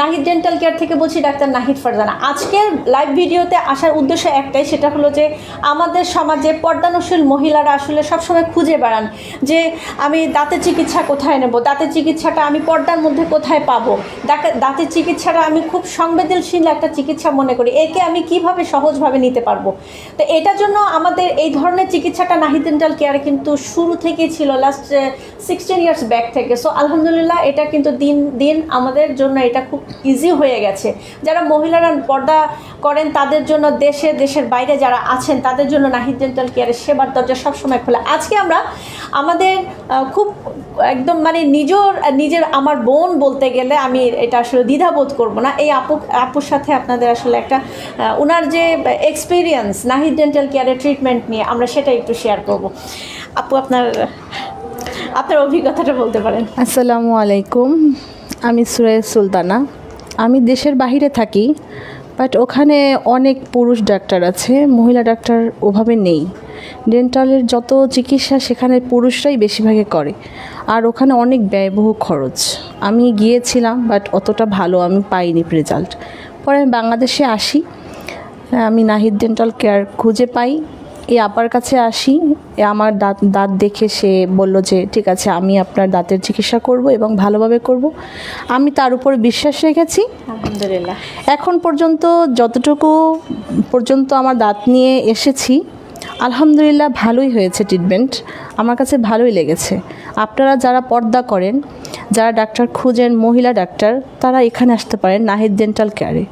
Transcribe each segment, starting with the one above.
Nahid dental care থেকে বলছি, doctor Nahid Farzana. আজকের লাইভ ভিডিওতে আসার উদ্দেশ্য একটাই, সেটা হলো যে আমাদের সমাজে পর্দানশীল মহিলারা আসলে সবসময় খুঁজে বেড়ান যে আমি দাঁতের চিকিৎসা কোথায় নেব, দাঁতের চিকিৎসাটা আমি পর্দার মধ্যে কোথায় পাবো, দাঁতের চিকিৎসাটা আমি খুব সংবেদনশীল একটা চিকিৎসা মনে করি, একে আমি কিভাবে সহজভাবে নিতে পারবো। তো এটার জন্য আমাদের এই ধরনের চিকিৎসাটা নাহিদ ডেন্টাল কেয়ারে কিন্তু শুরু থেকেই ছিল, লাস্ট 16 ইয়ার্স ব্যাক থেকে। সো আলহামদুলিল্লাহ এটা কিন্তু দিন দিন আমাদের জন্য এটা খুব ইজি হয়ে গেছে। যারা মহিলারা পর্দা করেন তাদের জন্য, দেশের বাইরে যারা আছেন তাদের জন্য নাহিদ ডেন্টাল কেয়ারের সেবার দরজা সবসময় খোলা। আজকে আমরা আমাদের খুব একদম মানে নিজের আমার বোন বলতে গেলে আমি এটা আসলে দ্বিধাবোধ করব না, এই আপুর সাথে আপনাদের আসলে একটা ওনার যে এক্সপিরিয়েন্স নাহিদ ডেন্টাল কেয়ারের ট্রিটমেন্ট নিয়ে আমরা সেটা একটু শেয়ার করব। আপু আপনার অভিজ্ঞতাটা বলতে পারেন। আসসালামু আলাইকুম, আমি সুরাইয়া সুলতানা। আমি দেশের বাইরে থাকি, বাট ওখানে অনেক পুরুষ ডাক্তার আছে, মহিলা ডাক্তার ওভাবে নেই। ডেন্টালের যত চিকিৎসা সেখানে পুরুষরাই বেশিরভাগে করে, আর ওখানে অনেক ব্যয়বহুল খরচ। আমি গিয়েছিলাম, বাট অতটা ভালো আমি পাইনি রেজাল্ট। পরে আমি বাংলাদেশে আসি, আমি নাহিদ ডেন্টাল কেয়ার খুঁজে পাই, এই আপার কাছে আসি। আমার দাঁত দেখে সে বলল যে ঠিক আছে, আমি আপনার দাঁতের চিকিৎসা করব এবং ভালোভাবে করব। আমি তার উপর বিশ্বাস রেখেছি। আলহামদুলিল্লাহ এখন পর্যন্ত যতটুকু পর্যন্ত আমার দাঁত নিয়ে এসেছি, আলহামদুলিল্লাহ ভালোই হয়েছে ট্রিটমেন্ট, আমার কাছে ভালোই লেগেছে। আপনারা যারা পর্দা করেন, যারা ডাক্তার খুঁজেন মহিলা ডাক্তার, তারা এখানে আসতে পারেন নাহিদ ডেন্টাল কেয়ারে।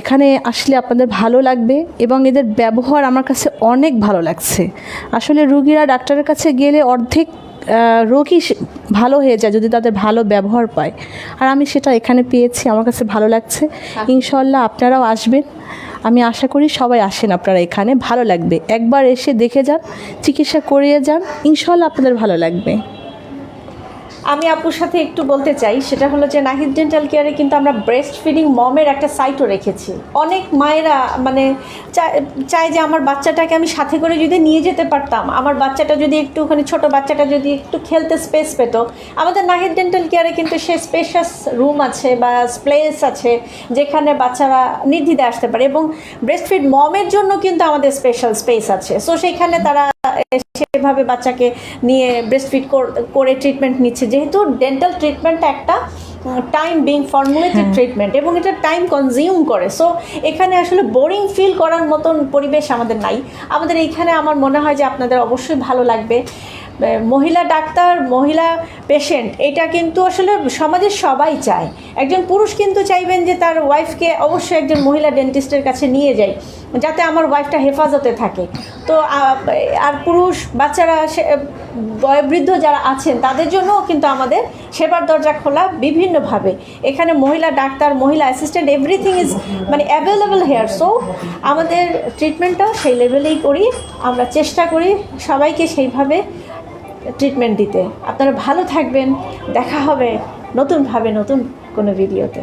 এখানে আসলে আপনাদের ভালো লাগবে এবং এদের ব্যবহার আমার কাছে অনেক ভালো লাগছে। আসলে রোগীরা ডাক্তারের কাছে গেলে অর্ধেক রোগী ভালো হয়ে যায় যদি তাদের ভালো ব্যবহার পায়, আর আমি সেটা এখানে পেয়েছি, আমার কাছে ভালো লাগছে। ইনশাল্লাহ আপনারাও আসবেন, আমি আশা করি সবাই আসেন আপনারা, এখানে ভালো লাগবে। একবার এসে দেখে যান, চিকিৎসা করিয়ে যান, ইনশাল্লাহ আপনাদের ভালো লাগবে। আমি আপুর সাথে একটু বলতে চাই, সেটা হলো যে নাহিদ ডেন্টাল কেয়ারে কিন্তু আমরা ব্রেস্ট ফিডিং মমের একটা সাইটও রেখেছি। অনেক মায়েরা মানে চায় যে আমার বাচ্চাটাকে আমি সাথে করে যদি নিয়ে যেতে পারতাম, আমার বাচ্চাটা যদি একটুখানি ছোটো বাচ্চাটা যদি একটু খেলতে স্পেস পেত। আমাদের নাহিদ ডেন্টাল কেয়ারে কিন্তু সে স্পেশাস রুম আছে বা প্লেস আছে যেখানে বাচ্চারা নির্দ্বিধায় আসতে পারে, এবং ব্রেস্ট ফিড মমের জন্য কিন্তু আমাদের স্পেশাল স্পেস আছে। সো সেখানে তারা সেভাবে বাচ্চাকে নিয়ে ব্রেস্টফিড করে ট্রিটমেন্ট নিচ্ছে। যেহেতু ডেন্টাল ট্রিটমেন্টটা একটা টাইম বিং ফর্মুলেটেড ট্রিটমেন্ট এবং এটা টাইম কনজিউম করে, সো এখানে আসলে বোরিং ফিল করার মতন পরিবেশ আমাদের নাই। আমাদের এইখানে আমার মনে হয় যে আপনাদের অবশ্যই ভালো লাগবে। মহিলা ডাক্তার, মহিলা পেশেন্ট, এটা কিন্তু আসলে সমাজের সবাই চায়। একজন পুরুষ কিন্তু চাইবেন যে তার ওয়াইফকে অবশ্যই একজন মহিলা ডেন্টিস্টের কাছে নিয়ে যায়, যাতে আমার ওয়াইফটা হেফাজতে থাকে। তো আর পুরুষ বাচ্চারা, বয়োবৃদ্ধ যারা আছেন তাদের জন্যও কিন্তু আমাদের সেবার দরজা খোলা বিভিন্নভাবে। এখানে মহিলা ডাক্তার, মহিলা অ্যাসিস্ট্যান্ট, এভরিথিং ইজ মানে অ্যাভেলেবল হেয়ার। সো আমাদের ট্রিটমেন্টটাও সেই লেভেলেই করি, আমরা চেষ্টা করি সবাইকে সেইভাবে ট্রিটমেন্ট দিতে। আপনারা ভালো থাকবেন, দেখা হবে নতুনভাবে নতুন কোনো ভিডিওতে।